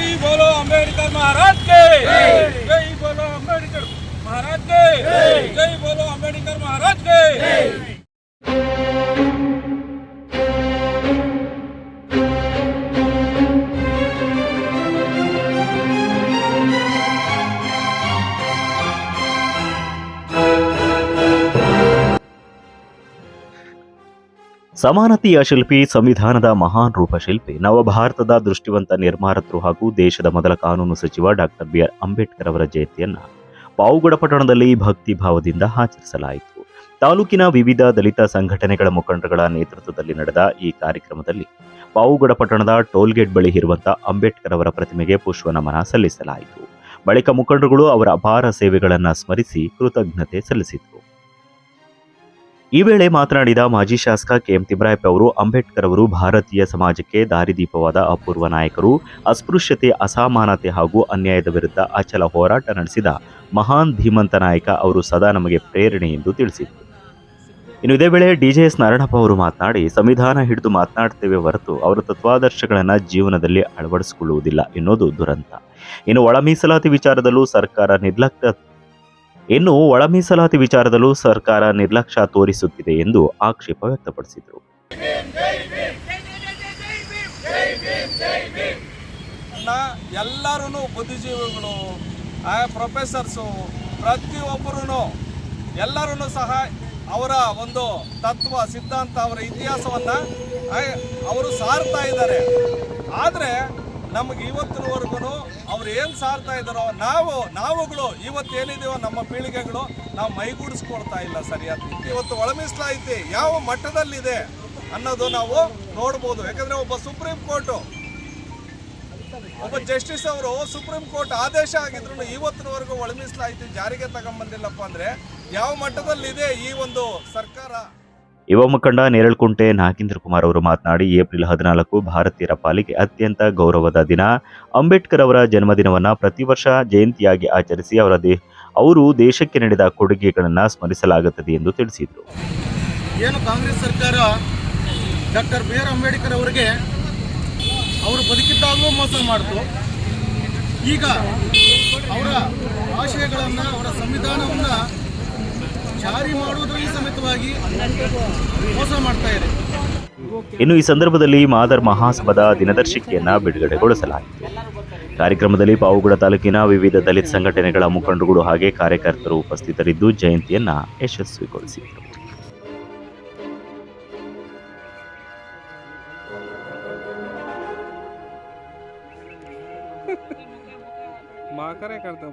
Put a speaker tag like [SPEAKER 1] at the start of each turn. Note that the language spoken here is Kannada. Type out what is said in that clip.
[SPEAKER 1] जय बोलो अंबेडकर महाराज के जय बोलो अंबेडकर महाराज के जय बोलो अंबेडकर महाराज के
[SPEAKER 2] ಸಮಾನತೆಯ ಶಿಲ್ಪಿ, ಸಂವಿಧಾನದ ಮಹಾನ್ ರೂಪಶಿಲ್ಪಿ, ನವಭಾರತದ ದೃಷ್ಟಿವಂತ ನಿರ್ಮಾತೃ ಹಾಗೂ ದೇಶದ ಮೊದಲ ಕಾನೂನು ಸಚಿವ ಡಾಕ್ಟರ್ ಬಿ.ಆರ್. ಅಂಬೇಡ್ಕರ್ ಅವರ ಜಯಂತಿಯನ್ನು ಪಾವಗಡ ಪಟ್ಟಣದಲ್ಲಿ ಭಕ್ತಿ ಭಾವದಿಂದ ಆಚರಿಸಲಾಯಿತು. ತಾಲೂಕಿನ ವಿವಿಧ ದಲಿತ ಸಂಘಟನೆಗಳ ಮುಖಂಡರುಗಳ ನೇತೃತ್ವದಲ್ಲಿ ನಡೆದ ಈ ಕಾರ್ಯಕ್ರಮದಲ್ಲಿ ಪಾವಗಡ ಪಟ್ಟಣದ ಟೋಲ್ಗೇಟ್ ಬಳಿ ಇರುವಂತಹ ಅಂಬೇಡ್ಕರ್ ಅವರ ಪ್ರತಿಮೆಗೆ ಪುಷ್ಪ ನಮನ ಸಲ್ಲಿಸಲಾಯಿತು. ಬಳಿಕ ಮುಖಂಡರುಗಳು ಅವರ ಅಪಾರ ಸೇವೆಗಳನ್ನು ಸ್ಮರಿಸಿ ಕೃತಜ್ಞತೆ ಸಲ್ಲಿಸಿದರು. ಈ ವೇಳೆ ಮಾತನಾಡಿದ ಮಾಜಿ ಶಾಸಕ ಕೆ.ಎಂ. ತಿಮ್ಮರಾಯಪ್ಪ ಅವರು, ಅಂಬೇಡ್ಕರ್ ಅವರು ಭಾರತೀಯ ಸಮಾಜಕ್ಕೆ ದಾರಿದೀಪವಾದ ಅಪೂರ್ವ ನಾಯಕರು. ಅಸ್ಪೃಶ್ಯತೆ, ಅಸಮಾನತೆ ಹಾಗೂ ಅನ್ಯಾಯದ ವಿರುದ್ಧ ಅಚಲ ಹೋರಾಟ ನಡೆಸಿದ ಮಹಾನ್ ಧೀಮಂತ ನಾಯಕ. ಅವರು ಸದಾ ನಮಗೆ ಪ್ರೇರಣೆ ಎಂದು ತಿಳಿಸಿದರು. ಇನ್ನು ಇದೇ ವೇಳೆ ಡಿಜೆಎಸ್ ನಾರಾಯಣಪ್ಪ ಅವರು ಮಾತನಾಡಿ, ಸಂವಿಧಾನ ಹಿಡಿದು ಮಾತನಾಡ್ತೇವೆ ಹೊರತು ಅವರ ತತ್ವಾದರ್ಶಗಳನ್ನು ಜೀವನದಲ್ಲಿ ಅಳವಡಿಸಿಕೊಳ್ಳುವುದಿಲ್ಲ ಎನ್ನುವುದು ದುರಂತ. ಇನ್ನು ಒಳ ಮೀಸಲಾತಿ ವಿಚಾರದಲ್ಲೂ ಸರ್ಕಾರ ನಿರ್ಲಕ್ಷ್ಯ ತೋರಿಸುತ್ತಿದೆ ಎಂದು ಆಕ್ಷೇಪ ವ್ಯಕ್ತಪಡಿಸಿದರು.
[SPEAKER 1] ಎಲ್ಲರೂ ಬುದ್ಧಿಜೀವಿಗಳು, ಪ್ರೊಫೆಸರ್ಸು, ಪ್ರತಿಯೊಬ್ಬರೂ ಎಲ್ಲರೂ ಸಹ ಅವರ ಒಂದು ತತ್ವ ಸಿದ್ಧಾಂತ, ಅವರ ಇತಿಹಾಸವನ್ನು ಅವರು ಸಾರ್ತಾ ಇದ್ದಾರೆ. ಆದರೆ ನಮಗೆ ಇವತ್ತಿನವರೆಗೂ ಅವ್ರು ಏನು ಸಾರ್ತಾ ಇದ್ದಾರೋ ನಾವುಗಳು ಇವತ್ತೇನಿದೆಯೋ ನಮ್ಮ ಪೀಳಿಗೆಗಳು ನಾವು ಮೈಗೂಡಿಸ್ಕೊಳ್ತಾ ಇಲ್ಲ ಸರಿಯಾಗಿ. ಇವತ್ತು ಒಳ ಮೀಸಲಾತಿ ಯಾವ ಮಟ್ಟದಲ್ಲಿದೆ ಅನ್ನೋದು ನಾವು ನೋಡ್ಬೋದು. ಯಾಕಂದರೆ ಒಬ್ಬ ಜಸ್ಟಿಸ್ ಅವರು ಸುಪ್ರೀಂ ಕೋರ್ಟ್ ಆದೇಶ ಆಗಿದ್ರು ಇವತ್ತಿನವರೆಗೂ ಒಳ ಮೀಸಲಾತಿ ಜಾರಿಗೆ ತಗೊಂಬಂದಿಲ್ಲಪ್ಪ ಅಂದರೆ ಯಾವ ಮಟ್ಟದಲ್ಲಿದೆ ಈ ಒಂದು ಸರ್ಕಾರ.
[SPEAKER 2] ಯುವ ಮುಖಂಡ ನೇರಳಕುಂಟೆ ನಾಗೇಂದ್ರ ಕುಮಾರ್ ಅವರು ಮಾತನಾಡಿ, ಏಪ್ರಿಲ್ 14 ಭಾರತೀಯರ ಪಾಲಿಗೆ ಅತ್ಯಂತ ಗೌರವದ ದಿನ. ಅಂಬೇಡ್ಕರ್ ಅವರ ಜನ್ಮದಿನವನ್ನು ಪ್ರತಿ ವರ್ಷ ಜಯಂತಿಯಾಗಿ ಆಚರಿಸಿ ಅವರು ದೇಶಕ್ಕೆ ನೀಡಿದ ಕೊಡುಗೆಗಳನ್ನು ಸ್ಮರಿಸಲಾಗುತ್ತದೆ ಎಂದು ತಿಳಿಸಿದರು.
[SPEAKER 3] ಏನು ಕಾಂಗ್ರೆಸ್ ಸರ್ಕಾರ ಡಾಕ್ಟರ್ ಬಿ.ಆರ್. ಅಂಬೇಡ್ಕರ್ ಅವರಿಗೆ ಅವರು ಬದುಕಿದ್ದಾಗಲೂ ಮೋಸ ಮಾಡಿತು. ಈಗ ಅವರ ಆಶಯಗಳನ್ನು, ಅವರ ಸಂವಿಧಾನವನ್ನು ಜಾರಿ ಮಾಡುವುದರಲ್ಲಿ ಸಮೇತವಾಗಿ ಮೋಸ ಮಾಡ್ತಾ ಇದೆ.
[SPEAKER 2] ಇನ್ನು ಈ ಸಂದರ್ಭದಲ್ಲಿ ಮಾದರ್ ಮಹಾಸಭಾದ ದಿನದರ್ಶಿಕೆಯನ್ನು ಬಿಡುಗಡೆಗೊಳಿಸಲಾಯಿತು. ಕಾರ್ಯಕ್ರಮದಲ್ಲಿ ಪಾವಗಡ ತಾಲೂಕಿನ ವಿವಿಧ ದಲಿತ ಸಂಘಟನೆಗಳ ಮುಖಂಡರುಗಳು ಹಾಗೆ ಕಾರ್ಯಕರ್ತರು ಉಪಸ್ಥಿತರಿದ್ದು ಜಯಂತಿಯನ್ನು ಯಶಸ್ವಿಗೊಳಿಸಿದರು.
[SPEAKER 1] माकरे करते